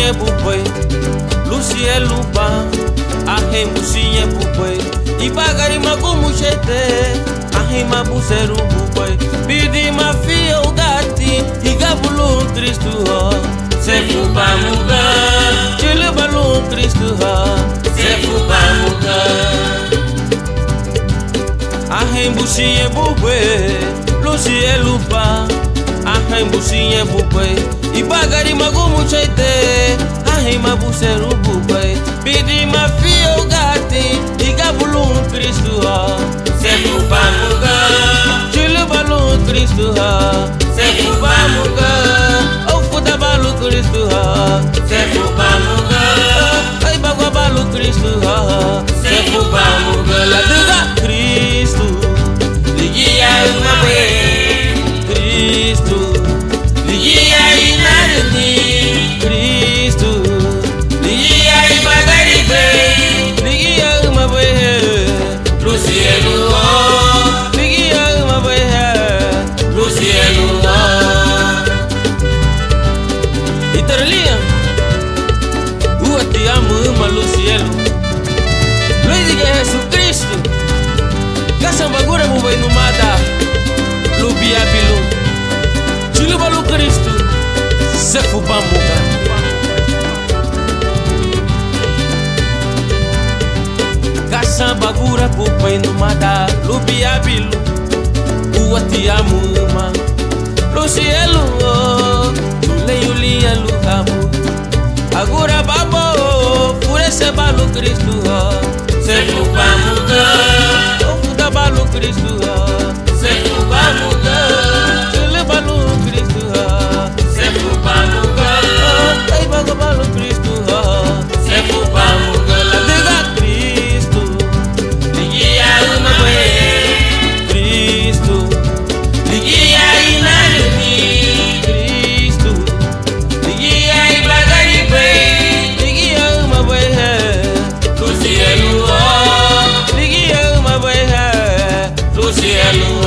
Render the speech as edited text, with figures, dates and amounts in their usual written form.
bucinha bupoi, Lucia lupa, ahem bucinha bupoi, e bagari magumu chete, ahem mabuceru bupoi, pidi mafia o gati, e gabulu Cristo ho, se fupa muga, chile balu Cristo ho, se fupa muga, ahem bucinha bupoi, Lucia lupa, ahem bucinha bupoi, e bagari magumu chete, ahem mabuceru bupoi, pidi mafia o gati, e gabulu Cristo ho, se fupa muga, chile balu Cristo ho, se fupa muga, o fuda balu Cristo ho, se fupa muga, ai bagua balu Cristo ho, se fupa muga, la duga Cristo, ligia uma vez, Cristo, ligia inarni, Cristo, ligia ibagari be, ligia uma vez, Luciano, ligia uma vez, Luciano. Italia, eu te amo, mas Luciano, Luiz de Jesus Cristo, caça bagura bubai no mata, Lubia Bilu, Chile balu Cristo, se fupa muga. Caça bagura bubai no mata, Lubia Bilu, eu te amo, mas Luciano, Leio lia lugamu, agora babo, por esse balu Cristo, se fupa muga, o fuda balu Cristo, se fupa muga, chile balu Cristo, se fupa muga, ai bago balu Cristo, se fupa muga, la diga Cristo, ligia uma vez, Cristo, ligia inarni. Luciano,